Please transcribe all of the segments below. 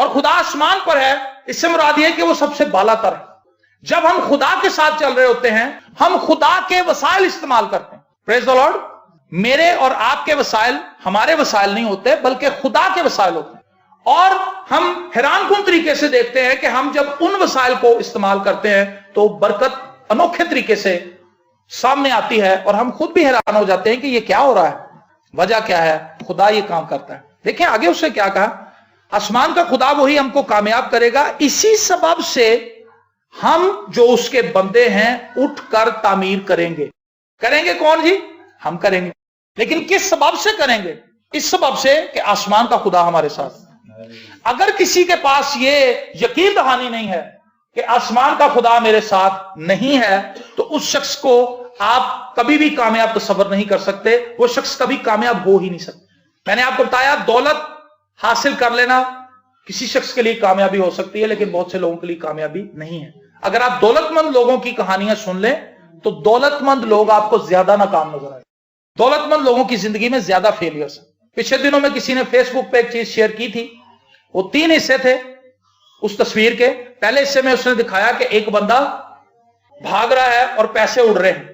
اور خدا آسمان پر ہے، اس سے مراد یہ کہ وہ سب سے بالا تر ہے۔ جب ہم خدا کے ساتھ چل رہے ہوتے ہیں ہم خدا کے وسائل استعمال کرتے ہیں۔ پریز دی لارڈ۔ میرے اور آپ کے وسائل ہمارے وسائل نہیں ہوتے بلکہ خدا کے وسائل ہوتے ہیں، اور ہم حیران کن طریقے سے دیکھتے ہیں کہ ہم جب ان وسائل کو استعمال کرتے ہیں تو برکت انوکھے طریقے سے سامنے آتی ہے، اور ہم خود بھی حیران ہو جاتے ہیں کہ یہ کیا ہو رہا ہے، وجہ کیا ہے؟ خدا یہ کام کرتا ہے۔ دیکھیں آگے اس نے کیا کہا، آسمان کا خدا وہی ہم کو کامیاب کرے گا، اسی سبب سے ہم جو اس کے بندے ہیں اٹھ کر تعمیر کریں گے۔ کریں گے کون جی؟ ہم کریں گے، لیکن کس سبب سے کریں گے؟ اس سبب سے کہ آسمان کا خدا ہمارے ساتھ۔ اگر کسی کے پاس یہ یقین دہانی نہیں ہے کہ آسمان کا خدا میرے ساتھ نہیں ہے تو اس شخص کو آپ کبھی بھی کامیاب تصور نہیں کر سکتے، وہ شخص کبھی کامیاب ہو ہی نہیں سکتا۔ میں نے آپ کو بتایا دولت حاصل کر لینا کسی شخص کے لیے کامیابی ہو سکتی ہے لیکن بہت سے لوگوں کے لیے کامیابی نہیں ہے۔ اگر آپ دولت مند لوگوں کی کہانیاں سن لیں تو دولت مند لوگ آپ کو زیادہ ناکام نظر آئے، دولت مند لوگوں کی زندگی میں زیادہ فیلئرز ہیں۔ پچھلے دنوں میں کسی نے فیس بک پہ ایک چیز شیئر کی تھی، وہ 3 حصے تھے اس تصویر کے۔ پہلے حصے میں اس نے دکھایا کہ ایک بندہ بھاگ رہا ہے اور پیسے اڑ رہے ہیں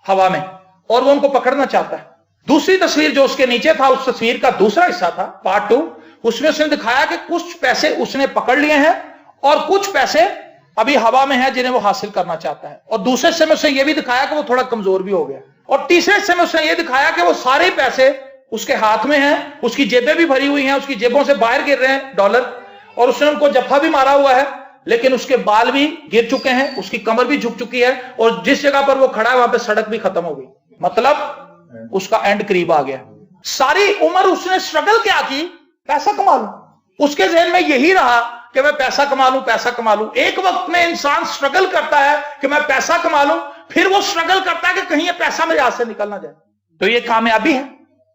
ہوا میں اور وہ ان کو پکڑنا چاہتا ہے۔ دوسری تصویر جو اس کے نیچے تھا، اس تصویر کا دوسرا حصہ تھا پارٹ 2، اس میں اس نے دکھایا کہ کچھ پیسے اس نے پکڑ لیے ہیں اور کچھ پیسے ابھی ہوا میں ہیں جنہیں وہ حاصل کرنا چاہتا ہے، اور دوسرے حصے میں اس نے یہ بھی دکھایا کہ وہ تھوڑا کمزور بھی ہو گیا، اور تیسرے حصے میں اس نے یہ دکھایا کہ وہ سارے پیسے اس کے ہاتھ میں ہیں، اس کی جیبیں بھی بھری ہوئی ہیں، اس کی جیبوں سے باہر گر رہے ہیں ڈالر، اور اس نے ان کو جفا بھی مارا ہوا ہے لیکن اس کے بال بھی گر چکے ہیں، اس کی کمر بھی جھک چکی ہے، اور جس جگہ پر وہ کھڑا ہے وہاں پہ سڑک بھی ختم ہو گئی، مطلب اس کا اینڈ قریب آ گیا۔ ساری عمر اس نے سٹرگل کیا کی؟ پیسہ کما لوں۔ اس کے ذہن میں یہی رہا کہ میں پیسہ کما لوں، پیسہ کما لوں۔ ایک وقت میں انسان سٹرگل کرتا ہے کہ میں پیسہ کما لوں، پھر وہ سٹرگل کرتا ہے کہ کہیں یہ پیسہ میرے ہاتھ سے نکل نہ جائے۔ تو یہ کامیابی ہے؟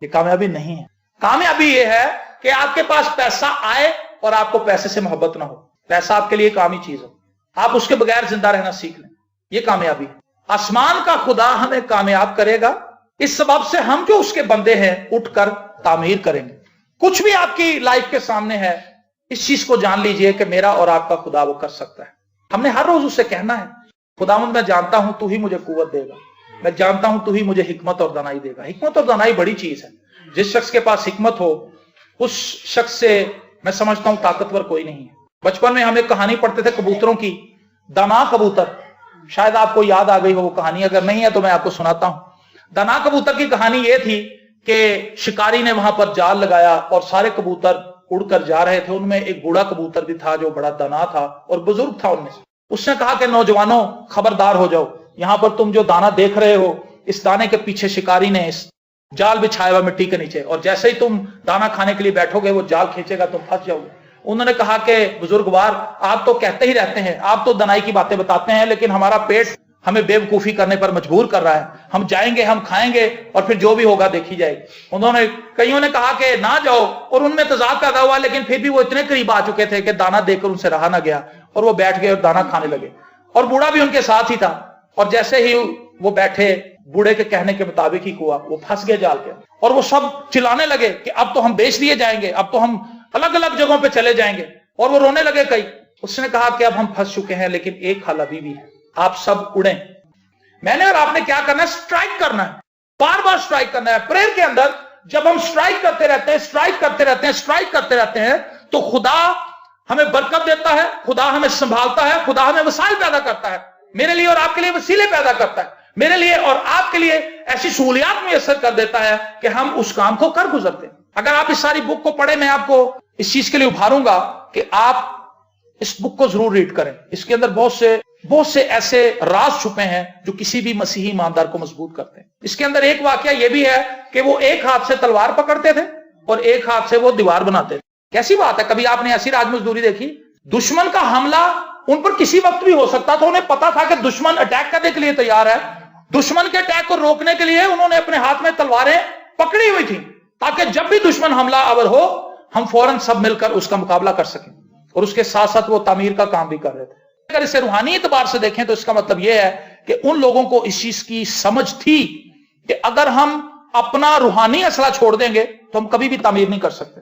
یہ کامیابی نہیں ہے۔ کامیابی یہ ہے کہ آپ کے پاس پیسہ آئے اور آپ کو پیسے سے محبت نہ ہو، پیسہ آپ کے لیے کامی چیز ہو، آپ اس کے بغیر زندہ رہنا سیکھ لیں، یہ کامیابی ہے۔ آسمان کا خدا ہمیں کامیاب کرے گا، اس سبب سے ہم جو اس کے بندے ہیں اٹھ کر تعمیر کریں گے۔ کچھ بھی آپ کی لائف کے سامنے ہے، اس چیز کو جان لیجئے کہ میرا اور آپ کا خدا وہ کر سکتا ہے۔ ہم نے ہر روز اسے کہنا ہے، خداوند میں جانتا ہوں تو ہی مجھے قوت دے گا، میں جانتا ہوں تو ہی مجھے حکمت اور دانائی دے گا۔ حکمت اور دانائی بڑی چیز ہے، جس شخص کے پاس حکمت ہو اس شخص سے میں سمجھتا ہوں طاقتور کوئی نہیں ہے۔ بچپن میں ہم ایک کہانی پڑھتے تھے کبوتروں کی، دانا کبوتر، شاید آپ کو یاد آ گئی ہو وہ کہانی، اگر نہیں ہے تو میں آپ کو سناتا ہوں۔ دانا کبوتر کی کہانی یہ تھی کہ شکاری نے وہاں پر جال لگایا اور سارے کبوتر اڑ کر جا رہے تھے، ان میں ایک بوڑھا کبوتر بھی تھا جو بڑا دانا تھا اور بزرگ تھا ان میں سے۔ اس نے کہا کہ نوجوانوں خبردار ہو جاؤ، یہاں پر تم جو دانا دیکھ رہے ہو اس دانے کے پیچھے شکاری نے اس جال بچھایا ہوا مٹی کے نیچے، اور جیسے ہی تم دانا کھانے کے لیے بیٹھو گے وہ جال کھینچے گا، تم پھنس جاؤ گے۔ انہوں نے کہا کہ بزرگوار آپ تو کہتے ہی رہتے ہیں، آپ تو دنائی کی باتیں بتاتے ہیں، لیکن ہمارا پیٹ ہمیں بے وقوفی کرنے پر مجبور کر رہا ہے، ہم جائیں گے، ہم کھائیں گے اور پھر جو بھی ہوگا دیکھی جائے گی۔ کئیوں نے کہا کہ نہ جاؤ، اور ان میں تضاد پیدا ہوا، لیکن پھر بھی وہ اتنے قریب آ چکے تھے کہ دانا دیکھ کر ان سے رہا نہ گیا اور وہ بیٹھ گئے اور دانا کھانے لگے، اور بوڑھا بھی ان کے ساتھ ہی تھا، اور جیسے ہی وہ بیٹھے بوڑھے کے کہنے کے مطابق ہی ہوا، وہ پھنس گئے جال کے، اور وہ سب چلانے لگے کہ اب تو ہم بیچ دیے جائیں گے، اب تو ہم الگ الگ جگہوں پہ چلے جائیں گے، اور وہ رونے لگے کئی۔ اس نے کہا کہ اب ہم پھنس چکے ہیں، لیکن ایک حل ابھی بھی ہے، آپ سب اڑیں۔ میں نے اور آپ نے کیا کرنا ہے؟ سٹرائک کرنا ہے، بار بار سٹرائک کرنا ہے۔ پریئر کے اندر جب ہم سٹرائک کرتے رہتے ہیں، سٹرائک کرتے رہتے ہیں، سٹرائک کرتے رہتے ہیں، تو خدا ہمیں برکت دیتا ہے، خدا ہمیں سنبھالتا ہے، خدا ہمیں وسائل پیدا کرتا ہے، میرے لیے اور آپ کے لیے وسیلے پیدا کرتا ہے، میرے لیے اور آپ کے لیے ایسی سہولیات میسر کر دیتا ہے کہ ہم اس کام کو کر گزرتے ہیں۔ اگر آپ اس ساری بک کو پڑھیں، میں آپ کو اس چیز کے لیے ابھاروں گا کہ آپ اس بک کو ضرور ریڈ کریں۔ اس کے اندر بہت سے ایسے راز چھپے ہیں جو کسی بھی مسیحی ایماندار کو مضبوط کرتے ہیں۔ اس کے اندر ایک واقعہ یہ بھی ہے کہ وہ ایک ہاتھ سے تلوار پکڑتے تھے اور ایک ہاتھ سے وہ دیوار بناتے تھے۔ کیسی بات ہے، کبھی آپ نے ایسی راج مزدوری دیکھی؟ دشمن کا حملہ ان پر کسی وقت بھی ہو سکتا تھا، انہیں پتا تھا کہ دشمن اٹیک کرنے کے لیے تیار ہے۔ دشمن کے اٹیک کو روکنے کے لیے انہوں نے اپنے ہاتھ میں تلواریں پکڑی ہوئی تھیں، تاکہ جب بھی دشمن حملہ آور ہو ہم فوراً سب مل کر اس کا مقابلہ کر سکیں، اور اس کے ساتھ ساتھ وہ تعمیر کا کام بھی کر رہے تھے۔ اگر اسے روحانی اعتبار سے دیکھیں تو اس کا مطلب یہ ہے کہ ان لوگوں کو اس چیز کی سمجھ تھی کہ اگر ہم اپنا روحانی اسلحہ چھوڑ دیں گے تو ہم کبھی بھی تعمیر نہیں کر سکتے۔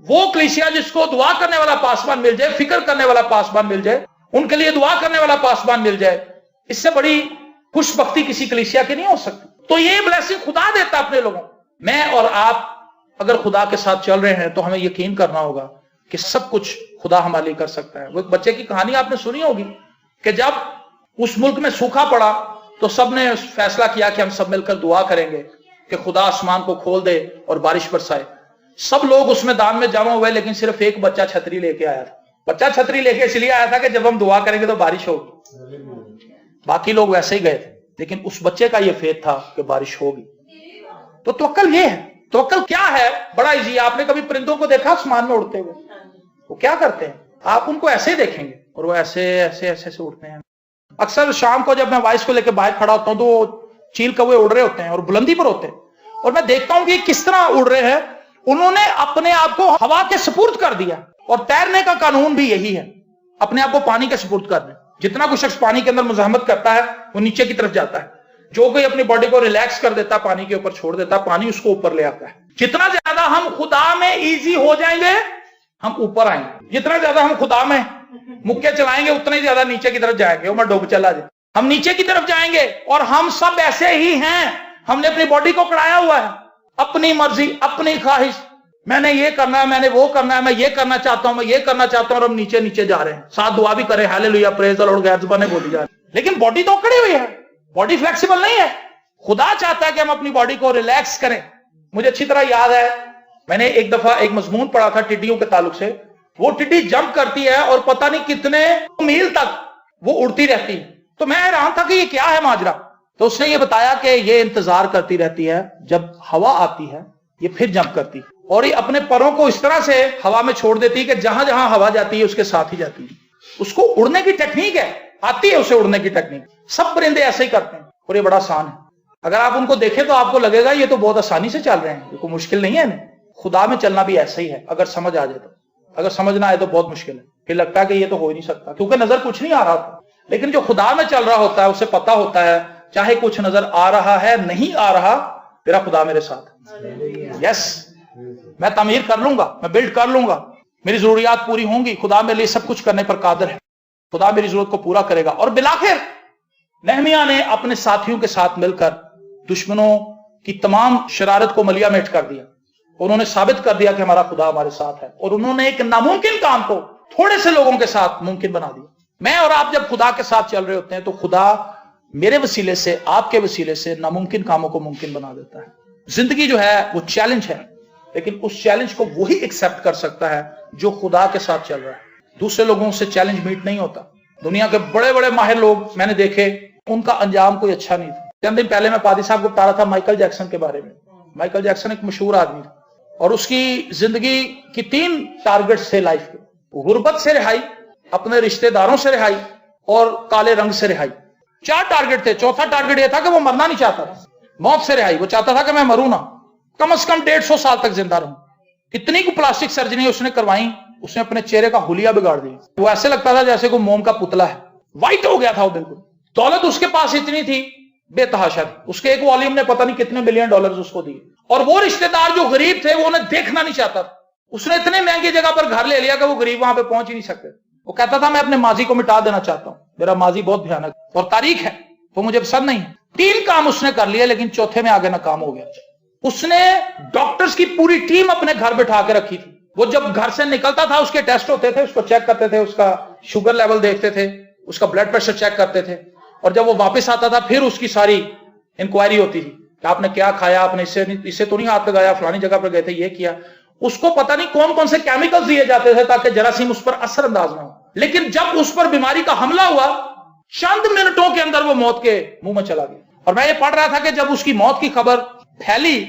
وہ کلیسیا جس کو دعا کرنے والا پاسبان مل جائے, فکر کرنے والا پاسبان مل جائے, ان کے لیے دعا کرنے والا پاسبان مل جائے, اس سے بڑی خوش بختی کسی کلیسیا کی نہیں ہو سکتی. تو یہ بلیسنگ خدا دیتا اپنے لوگوں. میں اور آپ اگر خدا کے ساتھ چل رہے ہیں تو ہمیں یقین کرنا ہوگا کہ سب کچھ خدا ہمارے لیے کر سکتا ہے. وہ ایک بچے کی کہانی آپ نے سنی ہوگی کہ جب اس ملک میں سوکھا پڑا تو سب نے فیصلہ کیا کہ ہم سب مل کر دعا کریں گے کہ خدا آسمان کو کھول دے اور بارش برسائے. سب لوگ اس میدان میں جمع ہوئے, لیکن صرف ایک بچہ چھتری لے کے آیا تھا. بچہ چھتری لے کے اس لیے آیا تھا کہ جب ہم دعا کریں گے تو بارش ہوگی. باقی لوگ ویسے ہی گئے تھے, لیکن اس بچے کا یہ فیتھ تھا کہ بارش ہوگی. تو توکل یہ ہے. توکل کیا ہے؟ بڑا ایزی. آپ نے کبھی پرندوں کو دیکھا آسمان میں اڑتے ہوئے؟ وہ کیا کرتے ہیں؟ آپ ان کو ایسے ہی دیکھیں گے اور وہ ایسے ایسے ایسے سے اڑتے ہیں. اکثر شام کو جب میں وائس کو لے کے باہر کھڑا ہوتا ہوں تو وہ چیل کوے اڑ رہے ہوتے ہیں اور بلندی پر ہوتے ہیں, اور میں دیکھتا ہوں کہ کس طرح اڑ رہے ہیں. انہوں نے اپنے آپ کو ہوا کے سپرد کر دیا, اور تیرنے کا قانون بھی یہی ہے, اپنے آپ کو پانی کے سپرد کر دیں. جتنا کوئی شخص پانی کے اندر مزاحمت کرتا ہے وہ نیچے کی طرف جاتا ہے. جو کوئی اپنی باڈی کو ریلیکس کر دیتا ہے, پانی کے اوپر چھوڑ دیتا ہے, پانی اس کو اوپر لے آتا ہے. جتنا زیادہ ہم خدا میں ایزی ہو جائیں گے ہم اوپر آئیں گے. جتنا زیادہ ہم خدا میں مکے چلائیں گے اتنا ہی زیادہ نیچے کی طرف جائیں گے. میں ڈوب چلا جائے, ہم نیچے کی طرف جائیں گے. اور ہم سب ایسے ہی ہیں, ہم نے اپنی باڈی کو کڑایا ہوا ہے, اپنی مرضی, اپنی خواہش, میں نے یہ کرنا ہے, میں نے وہ کرنا ہے, میں یہ کرنا چاہتا ہوں, میں یہ کرنا چاہتا ہوں, اور ہم نیچے نیچے جا رہے ہیں. ساتھ دعا بھی کریں, ہاللیلویا, پریز دی لارڈ, غیر زبانیں بولی جا رہی, لیکن باڈی تو اکڑی ہوئی ہے, باڈی فلیکسیبل نہیں ہے. خدا چاہتا ہے کہ ہم اپنی باڈی کو ریلیکس کریں. مجھے اچھی طرح یاد ہے, میں نے ایک دفعہ ایک مضمون پڑھا تھا ٹڈیوں کے تعلق سے. وہ ٹڈی جمپ کرتی ہے اور پتہ نہیں کتنے میل تک وہ اڑتی رہتی ہے. تو میں حیران تھا کہ یہ کیا ہے ماجرا. تو اس نے یہ بتایا کہ یہ انتظار کرتی رہتی ہے, جب ہوا آتی ہے یہ پھر جمپ کرتی, اور یہ اپنے پروں کو اس طرح سے ہوا میں چھوڑ دیتی ہے کہ جہاں جہاں ہوا جاتی ہے اس کے ساتھ ہی جاتی ہے. اس کو اڑنے کی ٹیکنیک ہے, آتی ہے اسے اڑنے کی ٹیکنیک. سب پرندے ایسے ہی کرتے ہیں, اور یہ بڑا آسان ہے. اگر آپ ان کو دیکھیں تو آپ کو لگے گا یہ تو بہت آسانی سے چل رہے ہیں, یہ کوئی مشکل نہیں ہے. خدا میں چلنا بھی ایسا ہی ہے, اگر سمجھ آ جائے تو. اگر سمجھ نہ آئے تو بہت مشکل ہے, پھر لگتا ہے کہ یہ تو ہو ہی نہیں سکتا, کیونکہ نظر کچھ نہیں آ رہا تھا. لیکن جو خدا میں چل رہا ہوتا ہے اسے پتا ہوتا ہے چاہے کچھ نظر آ رہا ہے نہیں آ رہا, میرا خدا میرے ساتھ. یس, میں تعمیر کر لوں گا, میں بلڈ کر لوں گا, میری ضروریات پوری ہوں گی. خدا میرے لیے سب کچھ کرنے پر قادر ہے, خدا میری ضرورت کو پورا کرے گا. اور بالآخر نہمیہ نے اپنے ساتھیوں کے ساتھ مل کر دشمنوں کی تمام شرارت کو ملیا میٹ کر دیا. انہوں نے ثابت کر دیا کہ ہمارا خدا ہمارے ساتھ ہے, اور انہوں نے ایک ناممکن کام کو تھوڑے سے لوگوں کے ساتھ ممکن بنا دیا. میں اور آپ جب خدا کے ساتھ چل رہے ہوتے ہیں تو خدا میرے وسیلے سے, آپ کے وسیلے سے ناممکن کاموں کو ممکن بنا دیتا ہے. زندگی جو ہے وہ چیلنج ہے, لیکن اس چیلنج کو وہی ایکسپٹ کر سکتا ہے جو خدا کے ساتھ چل رہا ہے. دوسرے لوگوں سے چیلنج میٹ نہیں ہوتا. دنیا کے بڑے بڑے ماہر لوگ میں نے دیکھے, ان کا انجام کوئی اچھا نہیں تھا. چند دن پہلے میں پادری صاحب کو بتا رہا تھا مائیکل جیکسن کے بارے میں. مائیکل جیکسن ایک مشہور آدمی تھا, اور اس کی زندگی کی 3 ٹارگٹس تھے لائف کے. غربت سے رہائی, اپنے رشتہ داروں سے رہائی, اور کالے رنگ سے رہائی. 4 ٹارگٹ تھے. چوتھا ٹارگٹ یہ تھا کہ وہ مرنا نہیں چاہتا تھا, موت سے رہائی. وہ چاہتا تھا کہ میں مروں نہ, کم از کم 150 سال تک زندہ رہوں. اتنی کو پلاسٹک سرجری اس نے کروائی, اس نے اپنے چہرے کا حلیہ بگاڑ دیا. وہ ایسے لگتا تھا جیسے کوئی موم کا پتلا ہے, وائٹ ہو گیا تھا وہ بالکل. دولت اس کے پاس اتنی تھی بے تحاشا تھی. اس کے ایک والیم نے پتہ نہیں کتنے ملین ڈالرز اس کو دیے, اور وہ رشتہ دار جو غریب تھے وہ انہیں دیکھنا نہیں چاہتا تھا. اس نے اتنے مہنگی جگہ پر گھر لے لیا کہ وہ غریب وہاں پہ پہنچ ہی نہیں سکتے. وہ کہتا تھا میں اپنے ماضی کو مٹا دینا چاہتا ہوں, میرا ماضی بہت بھیانک اور تاریخ ہے, وہ مجھے پسند نہیں. 3 کام اس نے کر لیے, لیکن چوتھے میں آگے ناکام ہو گیا. اس نے ڈاکٹرز کی پوری ٹیم اپنے گھر بٹھا کے رکھی تھی. وہ جب گھر سے نکلتا تھا اس کے ٹیسٹ ہوتے تھے, اس کو چیک کرتے تھے, اس کا شوگر لیول دیکھتے تھے, اس کا بلڈ پریشر چیک کرتے تھے, اور جب وہ واپس آتا تھا پھر اس کی ساری انکوائری ہوتی تھی کہ آپ نے کیا کھایا, آپ نے اسے تو نہیں ہاتھ لگایا, فلانی جگہ پر گئے تھے, یہ کیا. اس کو پتہ نہیں کون کون سے کیمیکلز دیے جاتے تھے تاکہ جراثیم اس پر اثر انداز نہ ہو. لیکن جب اس پر بیماری کا حملہ ہوا, چند منٹوں کے اندر وہ موت کے منہ میں چلا گیا. اور میں یہ پڑھ رہا تھا کہ جب اس کی موت کی خبر پھیلی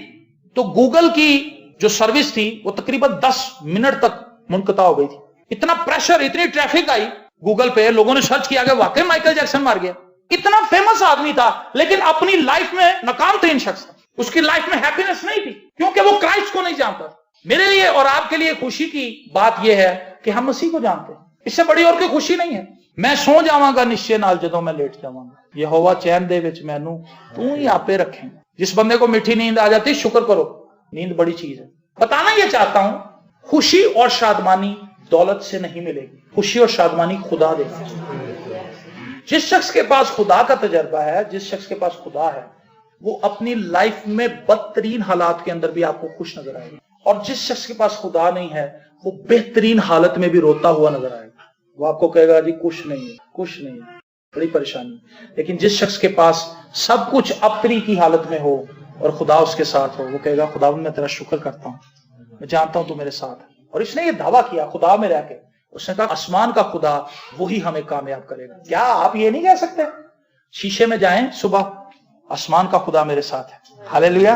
تو گوگل کی جو سروس تھی وہ تقریباً 10 منٹ تک منقطع ہو گئی تھی. اتنا پریشر, اتنی ٹریفک آئی گوگل پہ, لوگوں نے سرچ کیا کہ واقعی مائیکل جیکسن مار گیا. اتنا فیمس آدمی تھا, لیکن اپنی لائف میں ناکام ترین شخص تھا. اس کی لائف میں ہیپینس نہیں تھی, کیونکہ وہ کرائسٹ کو نہیں جانتا. میرے لیے اور آپ کے لیے خوشی کی بات یہ ہے کہ ہم مسیح کو جانتے ہیں. اس سے بڑی اور کوئی خوشی نہیں ہے. میں سو جاواں گا نشچے نال جدوں میں لیٹ جاواں گا, یہوہ چین دے وچ مینوں تو ہی آپے رکھیں. جس بندے کو میٹھی نیند آ جاتی شکر کرو, نیند بڑی چیز ہے. بتانا یہ چاہتا ہوں خوشی اور شادمانی دولت سے نہیں ملے گی، خوشی اور شادمانی خدا دے گا۔ جس شخص کے پاس خدا کا تجربہ ہے، جس شخص کے پاس خدا ہے، وہ اپنی لائف میں بدترین حالات کے اندر بھی آپ کو خوش نظر آئے گا، اور جس شخص کے پاس خدا نہیں ہے وہ بہترین حالت میں بھی روتا ہوا نظر آئے گا۔ وہ آپ کو کہے گا جی کچھ نہیں ہے، کچھ نہیں ہے، بڑی پریشانی۔ لیکن جس شخص کے پاس سب کچھ اپنی کی حالت میں ہو اور خدا اس کے ساتھ ہو، وہ کہے گا خدا میں تیرا شکر کرتا ہوں، میں جانتا ہوں تو میرے ساتھ ہے۔ اور اس نے یہ دعویٰ کیا خدا میں رہ کے، اس نے کہا آسمان کا خدا وہی ہمیں کامیاب کرے گا۔ کیا آپ یہ نہیں کہہ سکتے؟ شیشے میں جائیں صبح، آسمان کا خدا میرے ساتھ ہے، ہاللیلویا،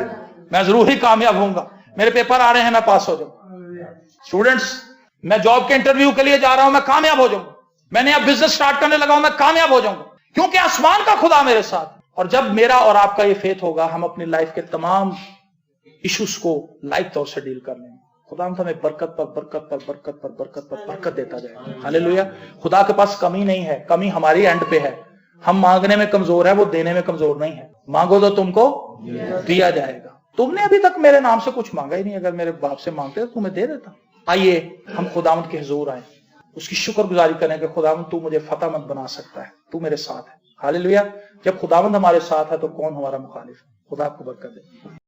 میں ضرور ہی کامیاب ہوں گا، میرے پیپر آ رہے ہیں میں پاس ہو جاؤں، اسٹوڈنٹس میں جاب کے انٹرویو کے لیے جا رہا ہوں میں کامیاب ہو جاؤں گا، میں نے اب بزنس سٹارٹ کرنے لگا ہوں میں کامیاب ہو جاؤں گا، کیونکہ آسمان کا خدا میرے ساتھ۔ اور جب میرا اور آپ کا یہ فیتھ ہوگا، ہم اپنی لائف کے تمام ایشوز کو لائٹ طور سے ڈیل کر لیں گے۔ خدا ہمیں برکت پر برکت پر برکت پر برکت پر برکت دیتا جائے گا، ہاللیلویا۔ خدا کے پاس کمی نہیں ہے، کمی ہماری اینڈ پہ ہے۔ ہم مانگنے میں کمزور ہے، وہ دینے میں کمزور نہیں ہے۔ مانگو تو تم کو دیا جائے گا۔ تم نے ابھی تک میرے نام سے کچھ مانگا ہی نہیں، اگر میرے باپ سے مانگتے تو تمہیں دے دیتا۔ آئیے ہم خداوند کے حضور آئیں، اس کی شکر گزاری کریں کہ خداوند تو مجھے فتح مند بنا سکتا ہے، تو میرے ساتھ ہے، ہاللیلویا۔ جب خداوند ہمارے ساتھ ہے تو کون ہمارا مخالف ہے؟ خدا آپ کو برکت دے۔